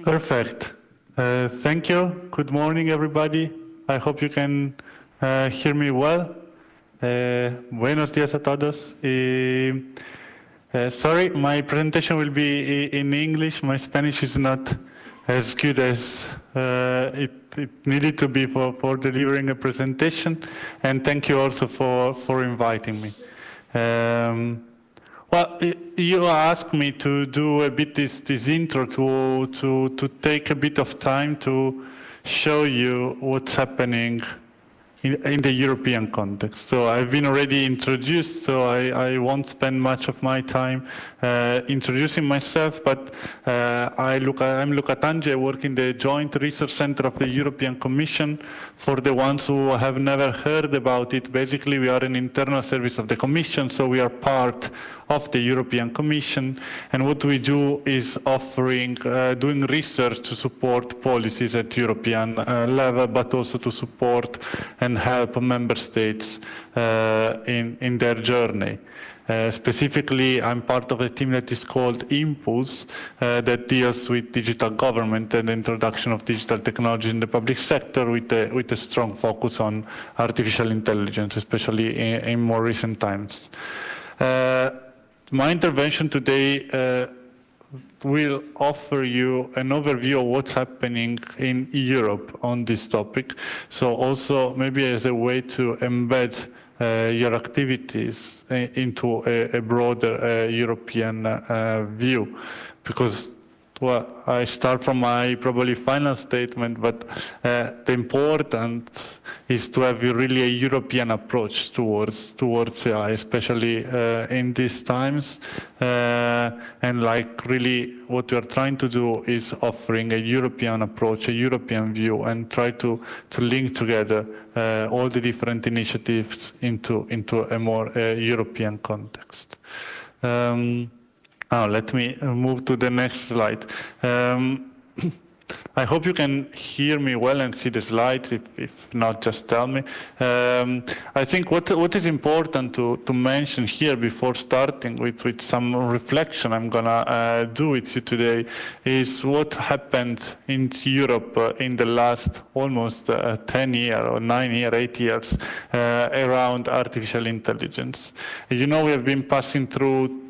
Perfect. Thank you. Good morning, everybody. I hope you can hear me well. Buenos días a todos. Sorry, my presentation will be in English. My Spanish is not as good as it needed to be for delivering a presentation. And thank you also for inviting me. Well, you asked me to do a bit this intro to take a bit of time to show you what's happening in the European context. So I've been already introduced, so I won't spend much of my time introducing myself, but I'm Luca Tangi. I work in the Joint Research Center of the European Commission. For the ones who have never heard about it, basically we are an internal service of the Commission, so we are part of the European Commission, and what we do is doing research to support policies at European level, but also to support and help member states in their journey. Specifically, I'm part of a team that is called Impulse, that deals with digital government and the introduction of digital technology in the public sector with a strong focus on artificial intelligence, especially in more recent times. My intervention today will offer you an overview of what's happening in Europe on this topic. So also maybe as a way to embed your activities into a broader European view. Because, well, I start from my probably final statement, but the important is to have really a European approach towards AI, especially in these times. And like really what we are trying to do is offering a European approach, a European view, and try to link together all the different initiatives into a more European context. Let me move to the next slide. I hope you can hear me well and see the slides. If not, just tell me. I think what is important to mention here before starting with some reflection I'm gonna do with you today is what happened in Europe in the last almost 10 years or 9 years, 8 years around artificial intelligence. You know, we have been passing through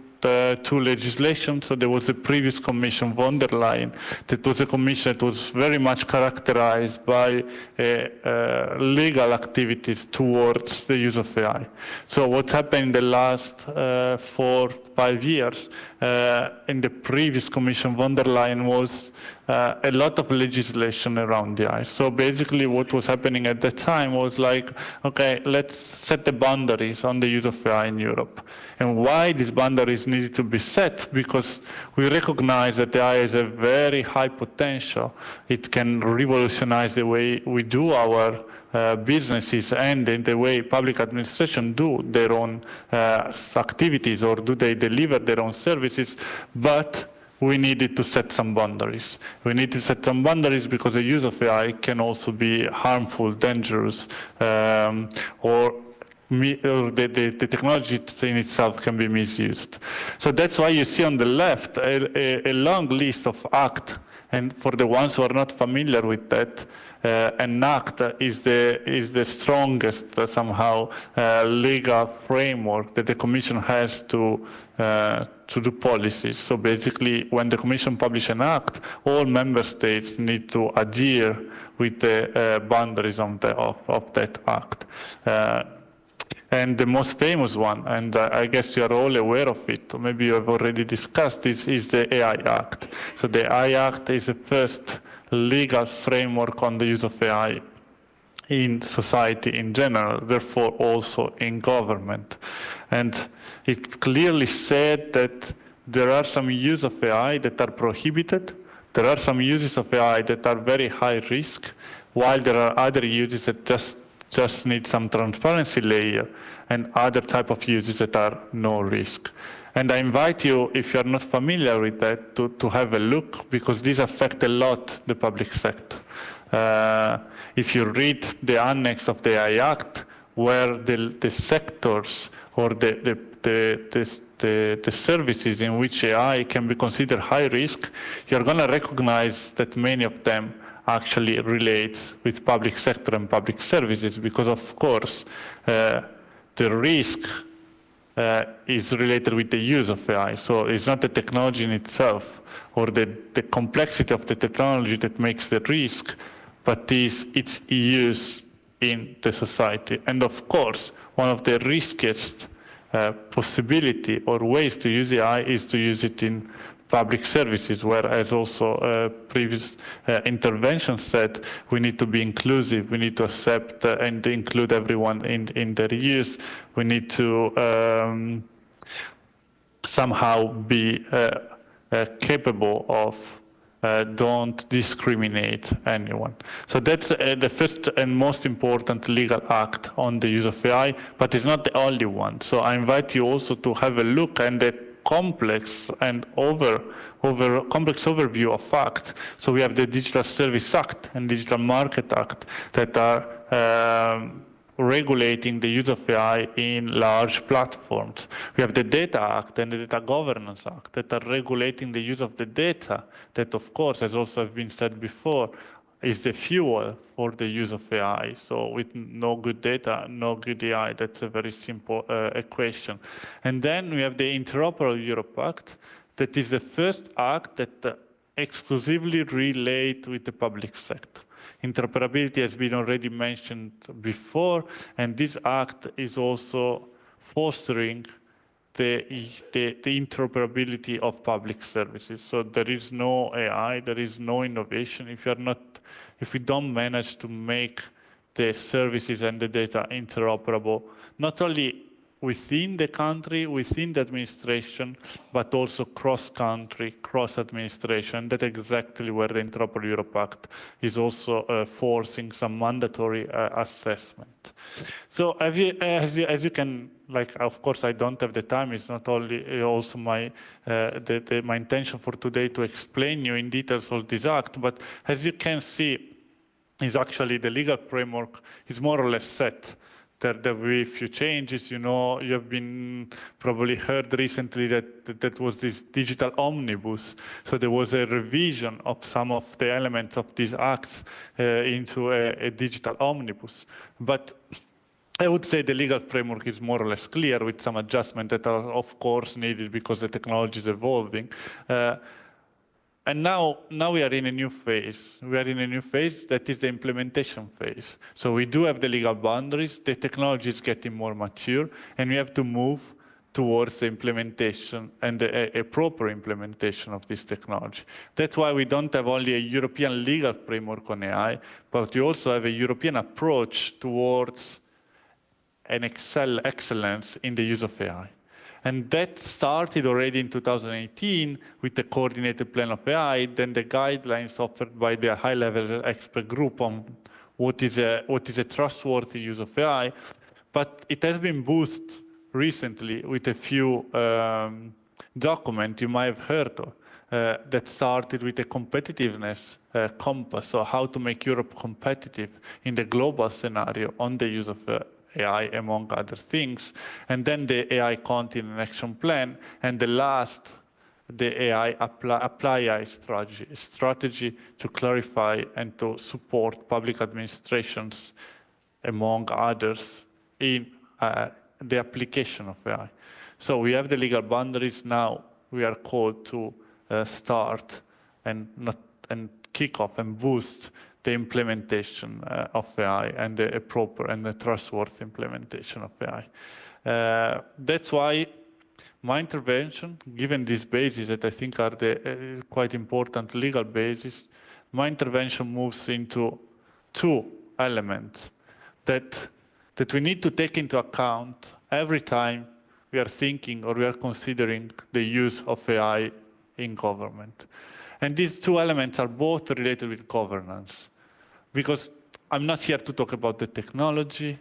two legislations. So there was a previous commission, von der Leyen, that was a commission that was very much characterized by legal activities towards the use of AI. So what happened in the last 4-5 years in the previous commission, von der Leyen, was a lot of legislation around the AI. So basically what was happening at that time was like, okay, let's set the boundaries on the use of AI in Europe. And why these boundaries needed to be set? Because we recognize that AI has a very high potential. It can revolutionize the way we do our businesses and in the way public administration do their own activities or do they deliver their own services, but we needed to set some boundaries. We need to set some boundaries because the use of AI can also be harmful, dangerous, or the technology in itself can be misused. So that's why you see on the left a long list of acts. And for the ones who are not familiar with that, an act is the strongest somehow legal framework that the Commission has to do policies. So basically, when the Commission publishes an act, all member states need to adhere with the boundaries of that act. And the most famous one, and I guess you are all aware of it, or maybe you have already discussed this, is the AI Act. So the AI Act is the first legal framework on the use of AI in society in general, therefore also in government. And it clearly said that there are some use of AI that are prohibited, there are some uses of AI that are very high risk, while there are other uses that just need some transparency layer, and other type of uses that are no risk. And I invite you, if you're not familiar with that, to have a look, because these affect a lot the public sector. If you read the annex of the AI Act, where the sectors or the the services in which AI can be considered high risk, you're going to recognize that many of them actually relate with public sector and public services, because of course the risk is related with the use of AI. So it's not the technology in itself or the complexity of the technology that makes the risk, but its use in the society. And of course, one of the riskiest possibility or ways to use AI is to use it in public services, where, as also previous interventions said, we need to be inclusive, we need to accept and include everyone in their use, we need to somehow be capable of don't discriminate anyone. So that's the first and most important legal act on the use of AI, but it's not the only one. So I invite you also to have a look at the complex and complex overview of facts. So we have the Digital Service Act and Digital Market Act that are regulating the use of AI in large platforms. We have the Data Act and the Data Governance Act that are regulating the use of the data that, of course, as also have been said before, is the fuel for the use of AI. So with no good data, no good AI. That's a very simple equation. And then we have the Interoperable Europe Act, that is the first act that exclusively relates with the public sector. Interoperability has been already mentioned before, and this act is also fostering the interoperability of public services. So there is no AI, there is no innovation if we don't manage to make the services and the data interoperable, not only within the country, within the administration, but also cross-country, cross-administration. That's exactly where the Interoperable Europe Act is also forcing some mandatory assessment. So as you can, of course, I don't have the time. It's not only also my intention for today to explain you in details all this act, but as you can see, is actually the legal framework is more or less set. There will be a few changes. You know, you have been probably heard recently that was this digital omnibus. So there was a revision of some of the elements of these acts into a digital omnibus. But I would say the legal framework is more or less clear, with some adjustments that are, of course, needed because the technology is evolving. And now we are in a new phase. We are in a new phase that is the implementation phase. So we do have the legal boundaries, the technology is getting more mature, and we have to move towards the implementation and a proper implementation of this technology. That's why we don't have only a European legal framework on AI, but we also have a European approach towards an excellence in the use of AI. And that started already in 2018 with the coordinated plan of AI, then the guidelines offered by the high-level expert group on what is a trustworthy use of AI. But it has been boosted recently with a few documents you might have heard of that started with a competitiveness compass, so how to make Europe competitive in the global scenario on the use of AI, among other things, and then the AI Content and Action Plan, and the last, the AI Apply AI strategy to clarify and to support public administrations, among others, in the application of AI. So we have the legal boundaries. Now we are called to start and kick off and boost the implementation of AI and a proper and a trustworthy implementation of AI. That's why my intervention, given these bases that I think are the quite important legal basis, my intervention moves into two elements that we need to take into account every time we are thinking or we are considering the use of AI in government. And these two elements are both related with governance. Because I'm not here to talk about the technology,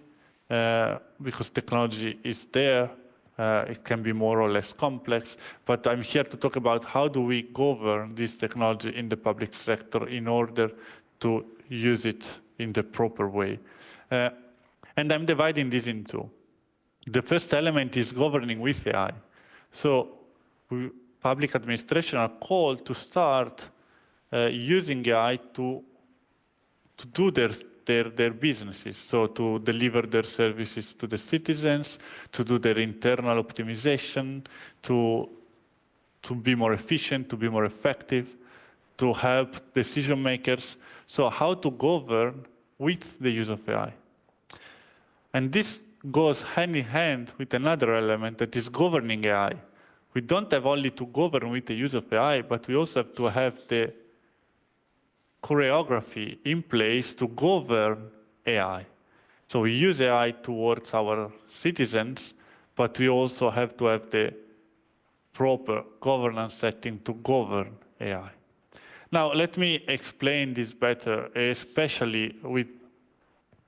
because technology is there. It can be more or less complex, but I'm here to talk about how do we govern this technology in the public sector in order to use it in the proper way. And I'm dividing this in two. The first element is governing with AI. So public administration are called to start using AI to do their businesses, so to deliver their services to the citizens, to do their internal optimization, to be more efficient, to be more effective, to help decision makers. So how to govern with the use of AI. And this goes hand in hand with another element that is governing AI. We don't have only to govern with the use of AI, but we also have to have the choreography in place to govern AI. So we use AI towards our citizens, but we also have to have the proper governance setting to govern AI. Now, let me explain this better, especially with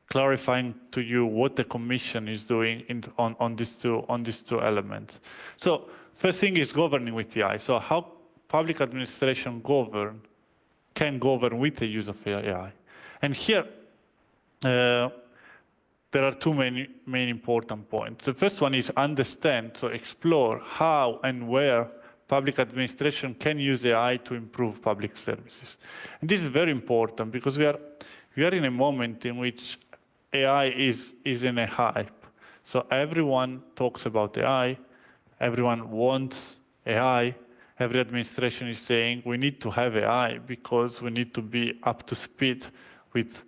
clarifying to you what the Commission is doing on these two elements. So first thing is governing with AI. So how public administration can govern with the use of AI. And here, there are two main important points. The first one is understand, so explore how and where public administration can use AI to improve public services. And this is very important because we are in a moment in which AI is in a hype. So everyone talks about AI, everyone wants AI, every administration is saying we need to have AI because we need to be up to speed with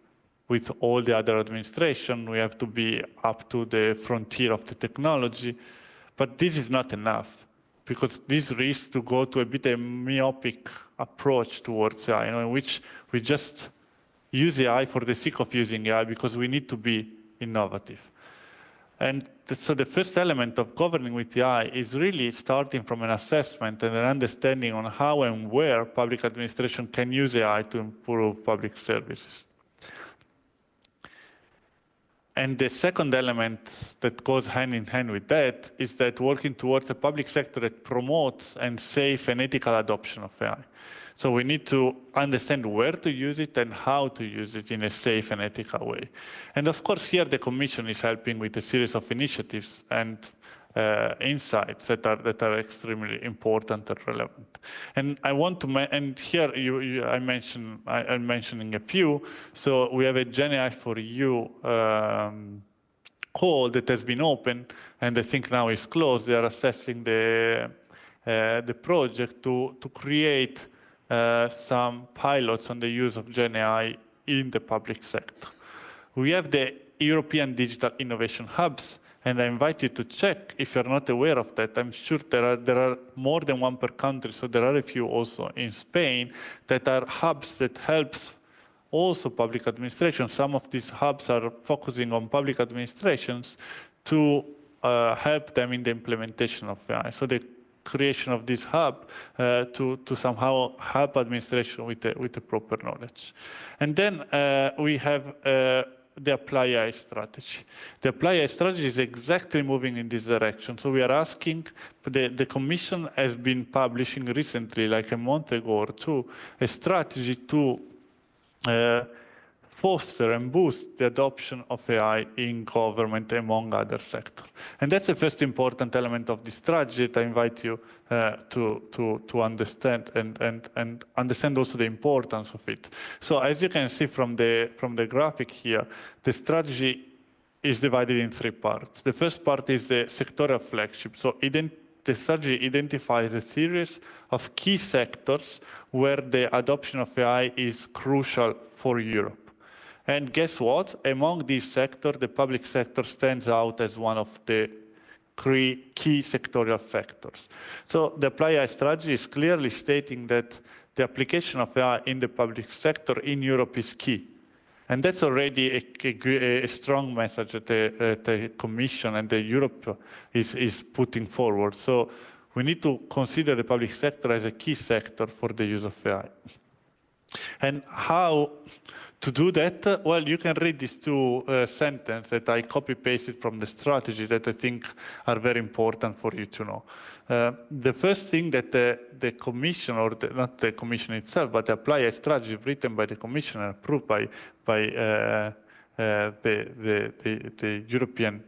all the other administration. We have to be up to the frontier of the technology. But this is not enough because this risks to go to a bit of a myopic approach towards AI, in which we just use AI for the sake of using AI because we need to be innovative. And so the first element of governing with AI is really starting from an assessment and an understanding on how and where public administration can use AI to improve public services. And the second element that goes hand in hand with that is that working towards a public sector that promotes and safe and ethical adoption of AI. So we need to understand where to use it and how to use it in a safe and ethical way. And of course, here the Commission is helping with a series of initiatives and insights that are extremely important and relevant. And I want to, and here I'm mentioning a few. So we have a GenAI4EU call that has been open, and I think now is closed. They are assessing the project to create some pilots on the use of GenAI in the public sector. We have the European Digital Innovation Hubs, and I invite you to check if you're not aware of that. I'm sure there are more than one per country, so there are a few also in Spain that are hubs that helps also public administration. Some of these hubs are focusing on public administrations to help them in the implementation of AI. So the creation of this hub to somehow help administration with the proper knowledge. And then we have the Apply AI strategy. The Apply AI strategy is exactly moving in this direction. So we are asking, the Commission has been publishing recently, like a month ago or two, a strategy to foster and boost the adoption of AI in government, among other sectors. And that's the first important element of the strategy that I invite you to understand and understand also the importance of it. So as you can see from the graphic here, the strategy is divided in three parts. The first part is the sectoral flagship. So the strategy identifies a series of key sectors where the adoption of AI is crucial for Europe. And guess what? Among these sectors, the public sector stands out as one of the three key sectorial factors. So the Apply AI strategy is clearly stating that the application of AI in the public sector in Europe is key. And that's already a strong message that the Commission and the Europe is putting forward. So we need to consider the public sector as a key sector for the use of AI. And how to do that? Well, you can read these two sentences that I copy-pasted from the strategy that I think are very important for you to know. The first thing that the Commission, or not the Commission itself, but the Apply AI strategy written by the Commission and approved by the European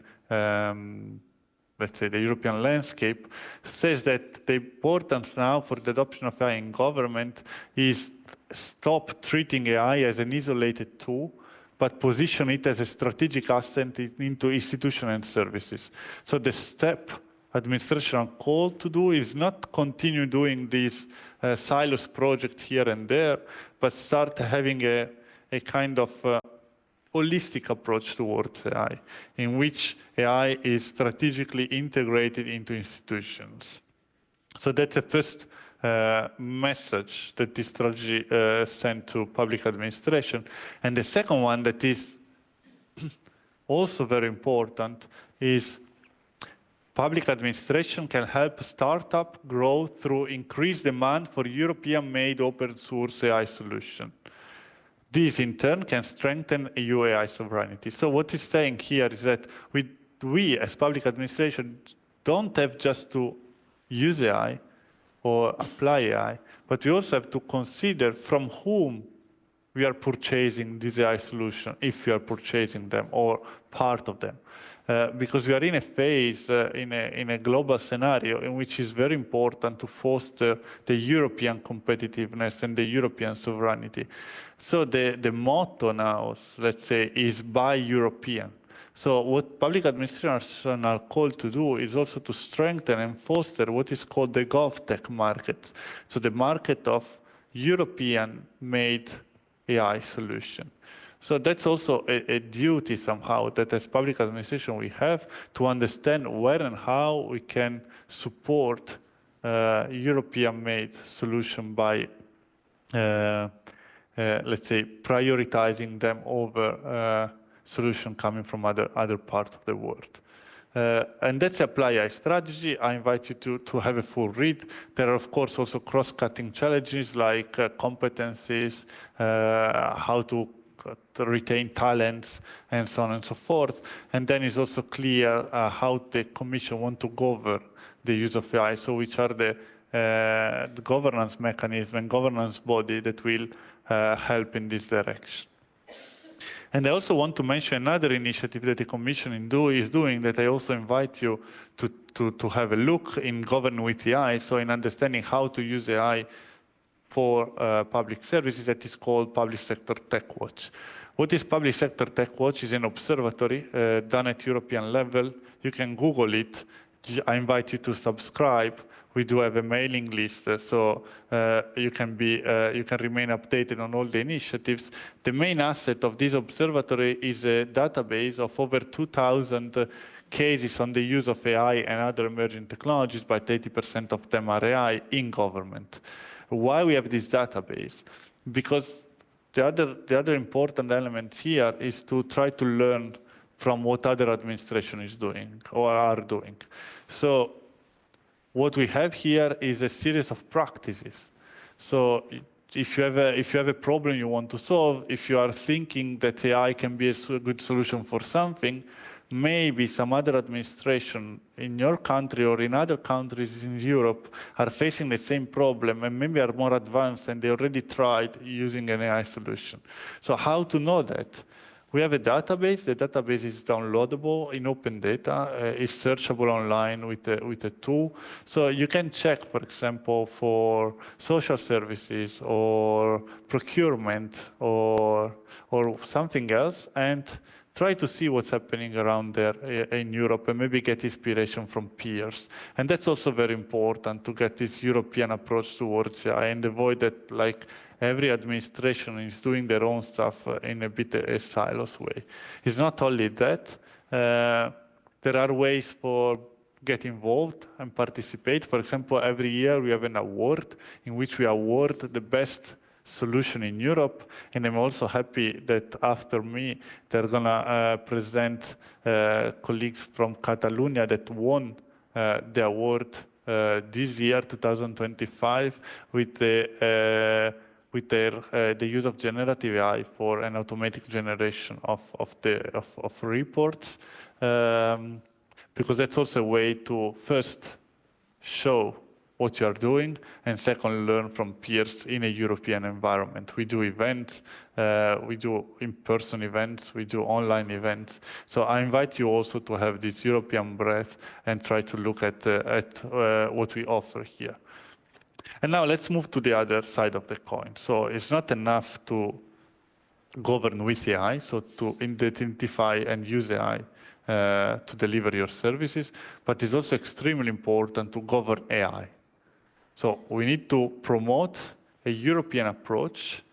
let's say, the European landscape, says that the importance now for the adoption of AI in government is stop treating AI as an isolated tool, but position it as a strategic asset into institutions and services. So the step administration are called to do is not continue doing these silos project here and there, but start having a kind of holistic approach towards AI, in which AI is strategically integrated into institutions. So that's the first message that this strategy sent to public administration. And the second one that is also very important is public administration can help startup grow through increased demand for European-made open source AI solution. This in turn can strengthen EU AI sovereignty. So what it's saying here is that we as public administration don't have just to use AI or apply AI, but we also have to consider from whom we are purchasing this AI solution, if we are purchasing them or part of them. Because we are in a phase, in a global scenario in which it's very important to foster the European competitiveness and the European sovereignty. So the motto now, let's say, is buy European. So what public administration are called to do is also to strengthen and foster what is called the GovTech market. So the market of European-made AI solution. So that's also a duty somehow that as public administration we have to understand where and how we can support European-made solution by, let's say, prioritizing them over solution coming from other parts of the world. And that's Apply AI strategy. I invite you to have a full read. There are, of course, also cross-cutting challenges like competencies, how to retain talents, and so on and so forth. And then it's also clear how the Commission want to govern the use of AI. So which are the governance mechanism and governance body that will help in this direction. And I also want to mention another initiative that the Commission is doing that I also invite you to have a look in Govern with AI, so in understanding how to use AI for public services, that is called Public Sector Tech Watch. What is Public Sector Tech Watch? Is an observatory done at European level. You can Google it. I invite you to subscribe. We do have a mailing list, so you can remain updated on all the initiatives. The main asset of this observatory is a database of over 2,000 cases on the use of AI and other emerging technologies, but 80% of them are AI in government. Why we have this database? Because the other important element here is to try to learn from what other administration is doing or are doing. So what we have here is a series of practices. So if you have a problem you want to solve, if you are thinking that AI can be a good solution for something, maybe some other administration in your country or in other countries in Europe are facing the same problem and maybe are more advanced and they already tried using an AI solution. So how to know that? We have a database. The database is downloadable in open data. It's searchable online with a tool. So you can check, for example, for social services or procurement or something else and try to see what's happening around there in Europe and maybe get inspiration from peers. And that's also very important to get this European approach towards AI and avoid that like every administration is doing their own stuff in a bit a silos way. It's not only that. There are ways for get involved and participate. For example, every year we have an award in which we award the best solution in Europe, and I'm also happy that after me they're gonna present colleagues from Catalonia that won the award this year, 2025, with the use of generative AI for an automatic generation of reports, because that's also a way to first show what you are doing, and second, learn from peers in a European environment. We do events, we do in-person events, we do online events. So I invite you also to have this European breadth and try to look at what we offer here. And now let's move to the other side of the coin. So it's not enough to govern with AI, so to identify and use AI to deliver your services, but it's also extremely important to govern AI. So we need to promote a European approach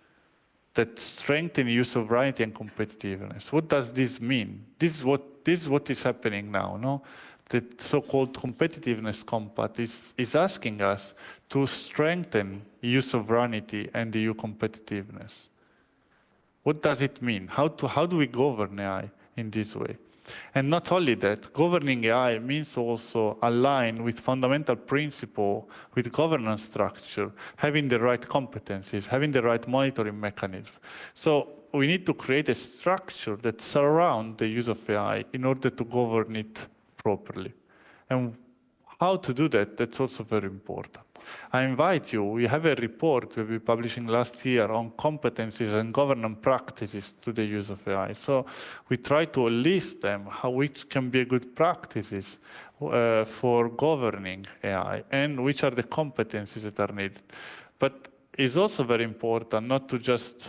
that strengthens EU sovereignty and competitiveness. What does this mean? This is what is happening now, no? The so-called competitiveness compact is asking us to strengthen EU sovereignty and EU competitiveness. What does it mean? How do we govern AI in this way? And not only that, governing AI means also align with fundamental principle, with governance structure, having the right competencies, having the right monitoring mechanism. So we need to create a structure that surrounds the use of AI in order to govern it properly. And how to do that, that's also very important. I invite you, we have a report we'll be publishing last year on competencies and governance practices to the use of AI. So we try to list them, which can be good practices for governing AI and which are the competencies that are needed. But it's also very important not to just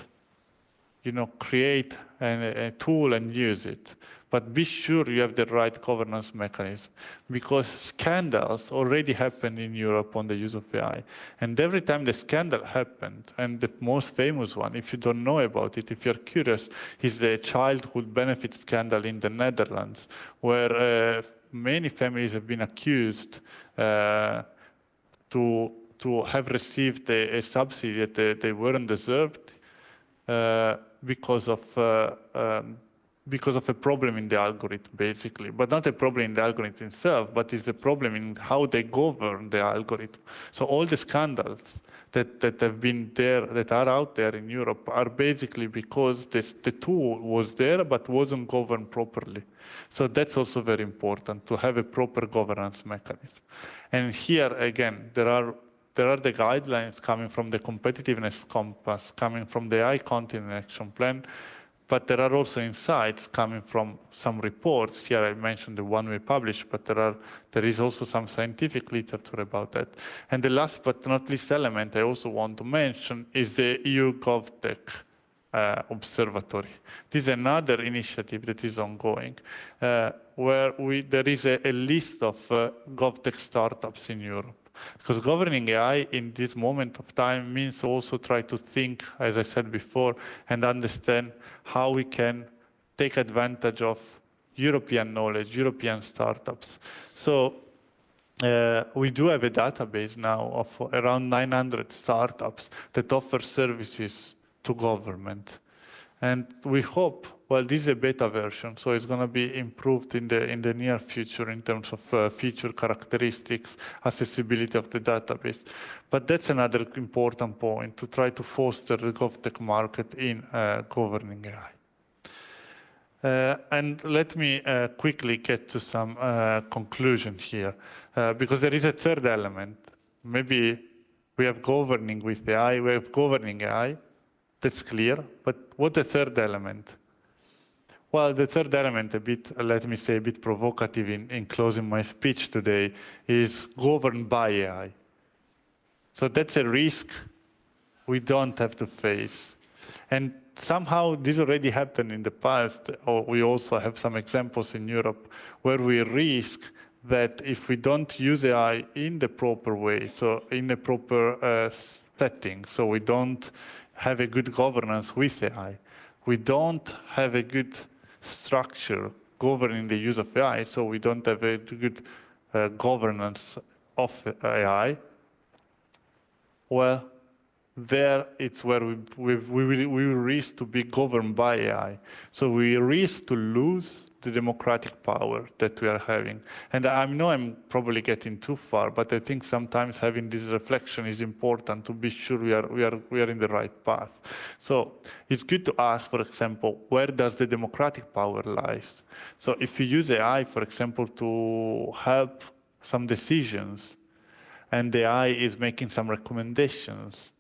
create a tool and use it, but be sure you have the right governance mechanism, because scandals already happened in Europe on the use of AI. And every time the scandal happened, and the most famous one, if you don't know about it, if you're curious, is the childhood benefit scandal in the Netherlands, where many families have been accused to have received a subsidy that they weren't deserved because of a problem in the algorithm, basically. But not a problem in the algorithm itself, but it's a problem in how they govern the algorithm. So all the scandals that have been there, that are out there in Europe, are basically because the tool was there, but wasn't governed properly. So that's also very important, to have a proper governance mechanism. And here, again, there are the guidelines coming from the competitiveness compass, coming from the AI Continent Action Plan, but there are also insights coming from some reports. Here I mentioned the one we published, but there is also some scientific literature about that. And the last but not least element I also want to mention is the EU GovTech Observatory. This is another initiative that is ongoing, where there is a list of GovTech startups in Europe. Because governing AI in this moment of time means also try to think, as I said before, and understand how we can take advantage of European knowledge, European startups. So we do have a database now of around 900 startups that offer services to government. And we hope, well, this is a beta version, so it's going to be improved in the near future in terms of feature characteristics, accessibility of the database. But that's another important point, to try to foster the GovTech market in governing AI. And let me quickly get to some conclusion here, because there is a third element. Maybe we have governing with AI, we have governing AI. That's clear, but what the third element? Well, the third element, let me say, a bit provocative in closing my speech today, is governed by AI. So that's a risk we don't have to face. And somehow this already happened in the past, or we also have some examples in Europe where we risk that if we don't use AI in the proper way, so in a proper setting, so we don't have a good governance with AI, we don't have a good structure governing the use of AI, so we don't have a good governance of AI, well, there it's where we will risk to be governed by AI. So we risk to lose the democratic power that we are having. And I know I'm probably getting too far, but I think sometimes having this reflection is important to be sure we are in the right path. So it's good to ask, for example, where does the democratic power lies? So if you use AI, for example, to help some decisions, and the AI is making some recommendations.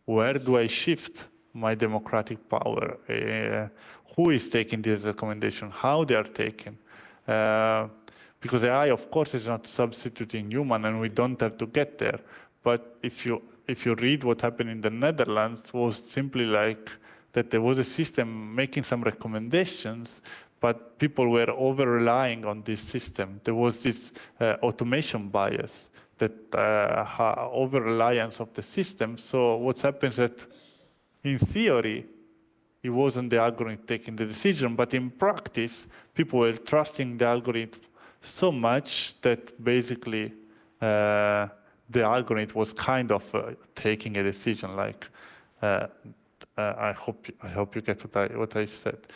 Where do I shift my democratic power? Who is taking this recommendation? How they are taken? Because AI, of course, is not substituting human, and we don't have to get there. But if you read what happened in the Netherlands, it was simply like that there was a system making some recommendations, but people were over-relying on this system. There was this automation bias, that over-reliance of the system. So what happens that, in theory, it wasn't the algorithm taking the decision, but in practice, people were trusting the algorithm so much that basically the algorithm was kind of taking a decision. Like, I hope you get what I said.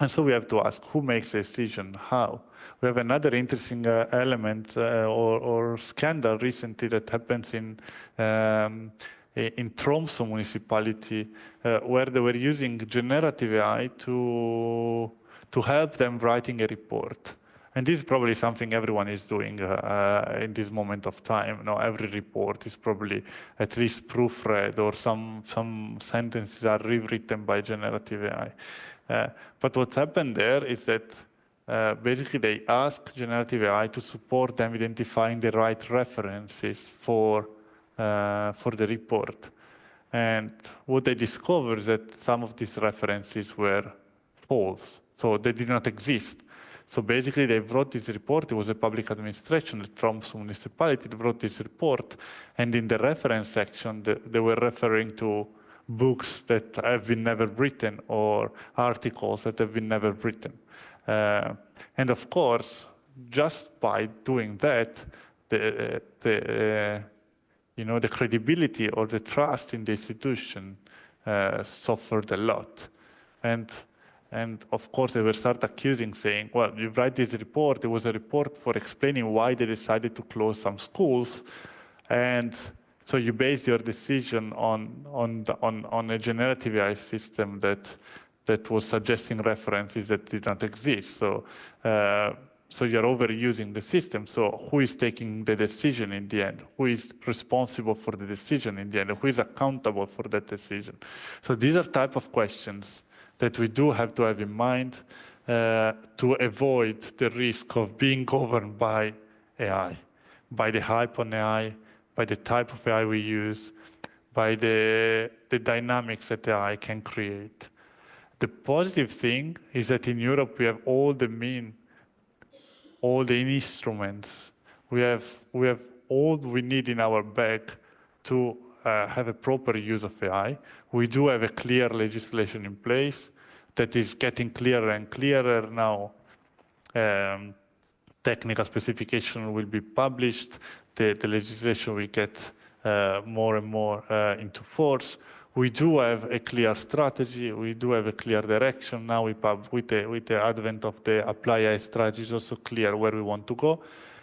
And so we have to ask, who makes the decision? How? We have another interesting element or scandal recently that happens in Tromsø municipality, where they were using generative AI to help them writing a report. And this is probably something everyone is doing in this moment of time. Every report is probably at least proofread, or some sentences are rewritten by generative AI. But what's happened there is that basically they ask generative AI to support them identifying the right references for the report. And what they discovered is that some of these references were false, so they did not exist. So basically they wrote this report. It was a public administration, the Tromsø municipality wrote this report, and in the reference section they were referring to books that have been never written, or articles that have been never written. And of course, just by doing that, the credibility or the trust in the institution suffered a lot. And of course, they will start accusing, saying, well, you write this report. It was a report for explaining why they decided to close some schools. And so you base your decision on a generative AI system that was suggesting references that did not exist. So you're overusing the system. So who is taking the decision in the end? Who is responsible for the decision in the end? Who is accountable for that decision? So these are type of questions that we do have to have in mind to avoid the risk of being governed by AI, by the hype on AI, by the type of AI we use, by the dynamics that AI can create. The positive thing is that in Europe we have all the instruments. We have all we need in our bag to have a proper use of AI. We do have a clear legislation in place that is getting clearer and clearer now. Technical specification will be published. The legislation will get more and more into force. We do have a clear strategy. We do have a clear direction. Now with the advent of the Apply AI strategy, it's also clear where we want to go.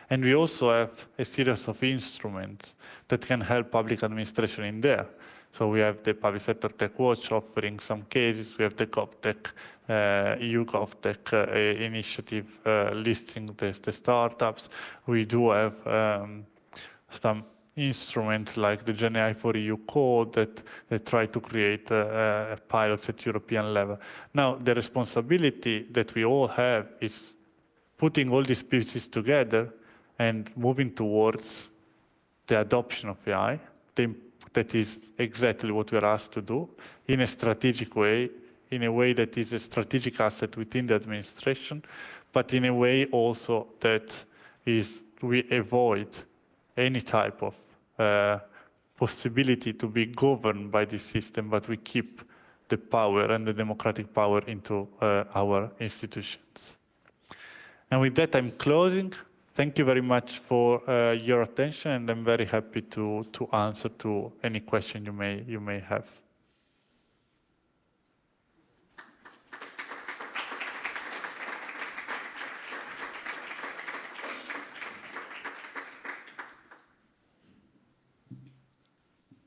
And we also have a series of instruments that can help public administration in there. So we have the Public Sector Tech Watch offering some cases. We have the GovTech, EU GovTech initiative listing the startups. We do have some instruments like the GenAI for EU code that try to create pilots at European level. Now, the responsibility that we all have is putting all these pieces together and moving towards the adoption of AI. That is exactly what we are asked to do in a strategic way, in a way that is a strategic asset within the administration, but in a way also that we avoid any type of possibility to be governed by this system, but we keep the power and the democratic power into our institutions. And with that, I'm closing. Thank you very much for your attention, and I'm very happy to answer to any question you may have.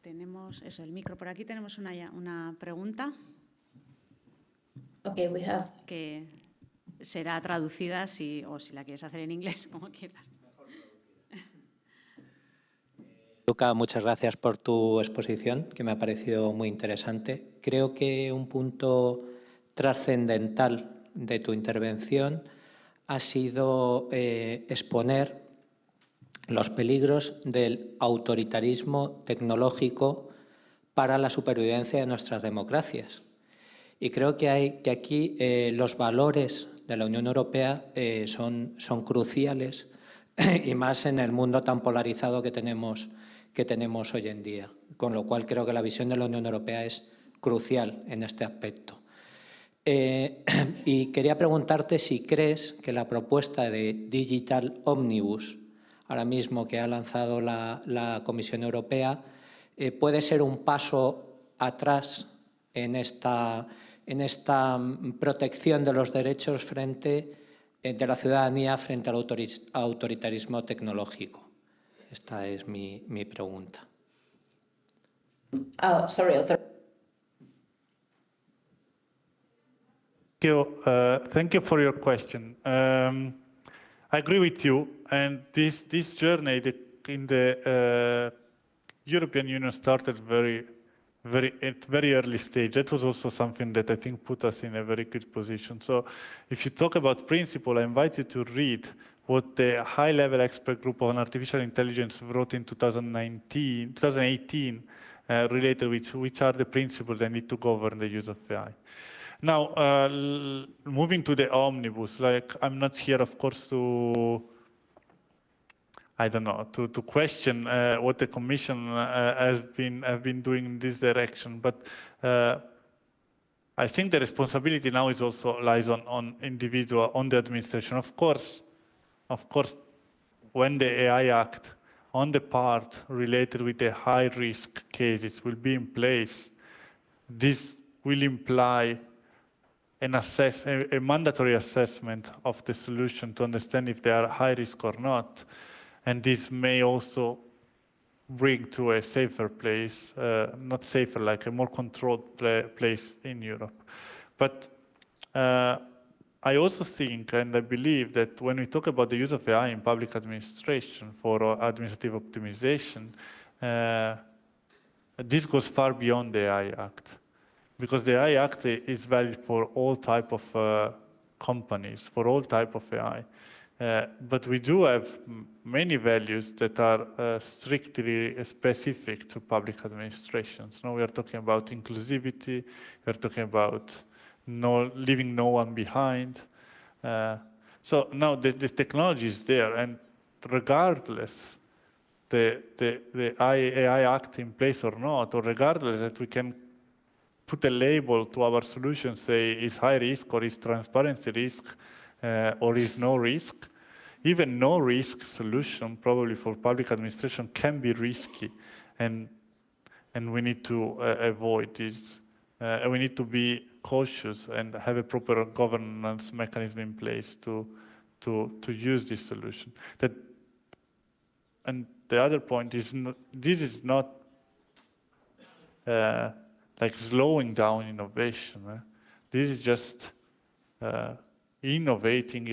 Tenemos el micro por aquí. Tenemos una pregunta. Okay, we have. Que será traducida o si la quieres hacer en inglés, como quieras. Luca, muchas gracias por tu exposición, que me ha parecido muy interesante. Creo que un punto trascendental de tu intervención ha sido exponer los peligros del autoritarismo tecnológico para la supervivencia de nuestras democracias. Y creo que aquí los valores de la Unión Europea son cruciales y más en el mundo tan polarizado que tenemos hoy en día. Con lo cual creo que la visión de la Unión Europea es crucial en este aspecto. Y quería preguntarte si crees que la propuesta de Digital Omnibus, ahora mismo que ha lanzado la Comisión Europea, puede ser un paso atrás en esta protección de los derechos de la ciudadanía frente al autoritarismo tecnológico. Esta es mi pregunta. Thank you for your question. I agree with you, and this journey in the European Union started at very early stage. That was also something that I think put us in a very good position. So if you talk about principle, I invite you to read what the high-level expert group on artificial intelligence wrote in 2018, related with which are the principles that need to govern the use of AI. Now, moving to the omnibus, like I'm not here, of course, to question what the Commission have been doing in this direction, but I think the responsibility now is also lies on the administration. Of course, when the AI Act on the part related with the high-risk cases will be in place, this will imply a mandatory assessment of the solution to understand if they are high risk or not. And this may also bring to a safer place, not safer, like a more controlled place in Europe. But I also think, and I believe that when we talk about the use of AI in public administration for administrative optimization, this goes far beyond the AI Act. Because the AI Act is valid for all type of companies, for all type of AI. But we do have many values that are strictly specific to public administrations. Now we are talking about inclusivity, we are talking about leaving no one behind. So now the technology is there, and regardless the AI Act in place or not, or regardless that we can put a label to our solution, say is high risk or is transparency risk or is no risk. Even no risk solution probably for public administration can be risky, and we need to avoid this. We need to be cautious and have a proper governance mechanism in place to use this solution. And the other point is this is not like slowing down innovation. This is just innovating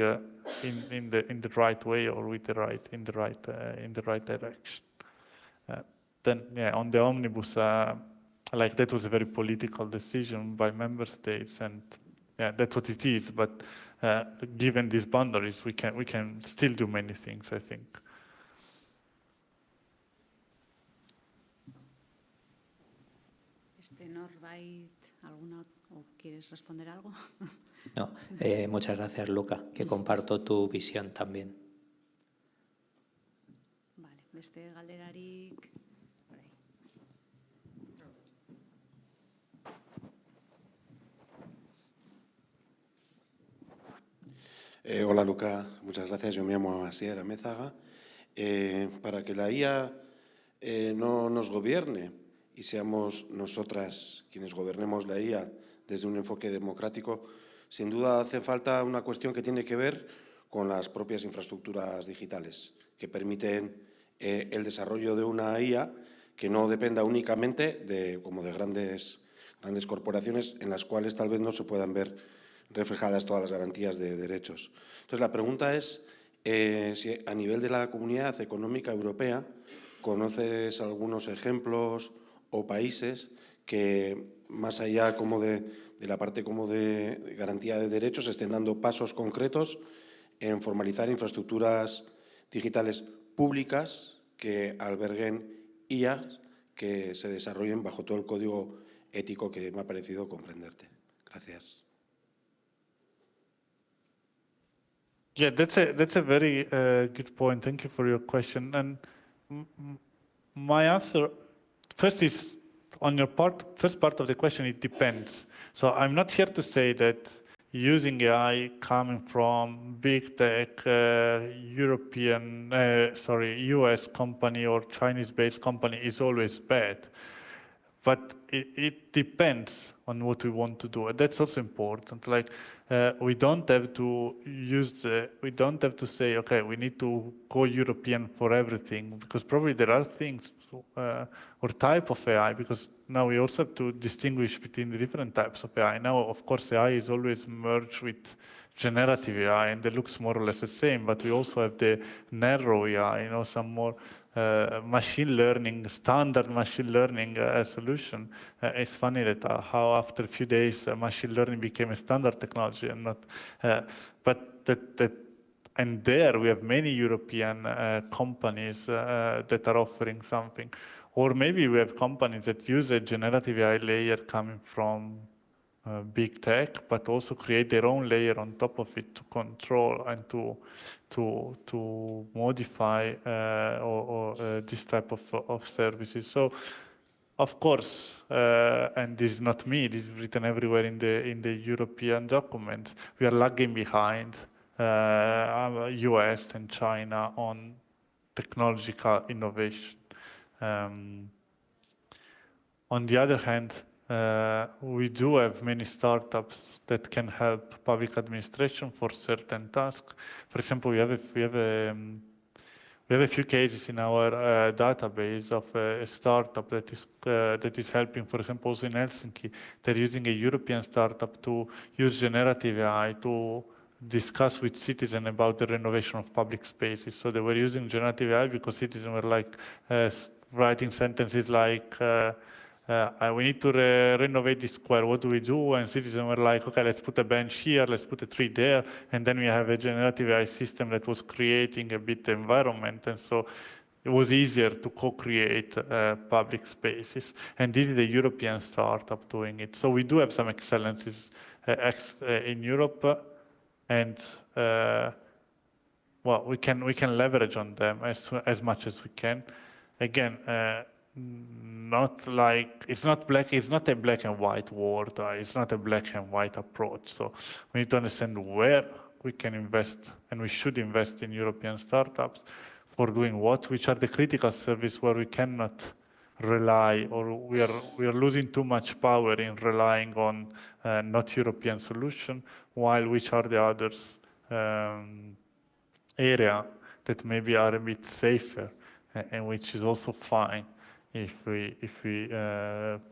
in the right way or in the right direction. Then, yeah, on the omnibus, like that was a very political decision by member states, and yeah, that's what it is. But given these boundaries, we can still do many things, I think. Norbait, ¿alguna o quieres responder algo? No, muchas gracias, Luca, que comparto tu visión también. Vale, beste galderarik por ahí. Hola, Luca, muchas gracias. Yo me llamo Asier Amézaga. Para que la IA no nos gobierne y seamos nosotras quienes gobernemos la IA desde un enfoque democrático, sin duda hace falta una cuestión que tiene que ver con las propias infraestructuras digitales, que permiten el desarrollo de una IA que no dependa únicamente de grandes corporaciones en las cuales tal vez no se puedan ver reflejadas todas las garantías de derechos. Entonces, la pregunta es si a nivel de la Comunidad Económica Europea, ¿conoces algunos ejemplos o países que, más allá como de la parte como de garantía de derechos, estén dando pasos concretos en formalizar infraestructuras digitales públicas que alberguen IAs que se desarrollen bajo todo el código ético que me ha parecido comprenderte? Gracias. Yeah, that's a very good point. Thank you for your question. And my answer first is on your first part of the question. It depends. So I'm not here to say that using AI coming from big tech, US company or Chinese-based company is always bad. But it depends on what we want to do. And that's also important. Like we don't have to say, okay, we need to go European for everything, because probably there are things or type of AI, because now we also have to distinguish between the different types of AI. Now, of course, AI is always merged with generative AI, and they looks more or less the same, but we also have the narrow AI, some more machine learning, standard machine learning solution. It's funny that how after a few days machine learning became a standard technology and not, and there we have many European companies that are offering something. Or maybe we have companies that use a generative AI layer coming from big tech, but also create their own layer on top of it to control and to modify this type of services. So, of course, and this is not me, this is written everywhere in the European document, we are lagging behind US and China on technological innovation. On the other hand, we do have many startups that can help public administration for certain tasks. For example, we have a few cases in our database of a startup that is helping, for example, also in Helsinki. They're using a European startup to use generative AI to discuss with citizens about the renovation of public spaces. So they were using generative AI because citizens were like writing sentences like, we need to renovate this square, what do we do? And citizens were like, okay, let's put a bench here, let's put a tree there. And then we have a generative AI system that was creating a bit environment. And so it was easier to co-create public spaces. And this is a European startup doing it. So we do have some excellences in Europe. And well, we can leverage on them as much as we can. Again, not like it's not a black and white world. It's not a black and white approach. So we need to understand where we can invest, and we should invest in European startups for doing what, which are the critical services where we cannot rely, or we are losing too much power in relying on not European solution, while which are the others area that maybe are a bit safer, and which is also fine if we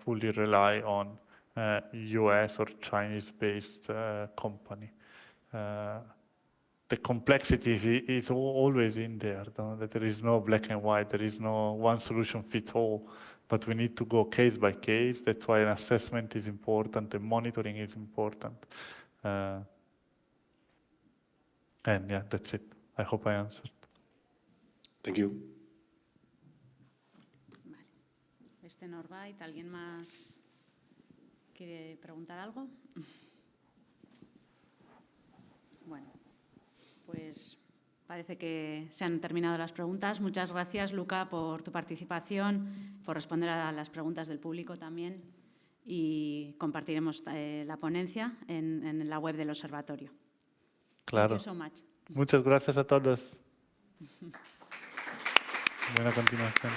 fully rely on US or Chinese-based company. The complexity is always in there, that there is no black and white, there is no one solution fits all, but we need to go case by case. That's why an assessment is important, and monitoring is important. And yeah, that's it. I hope I answered. Thank you. Norbait, ¿alguien más quiere preguntar algo? Bueno, pues parece que se han terminado las preguntas. Muchas gracias, Luca, por tu participación, por responder a las preguntas del público también, y compartiremos la ponencia en la web del observatorio. Claro. Thank you so much. Muchas gracias a todos. Buena continuación.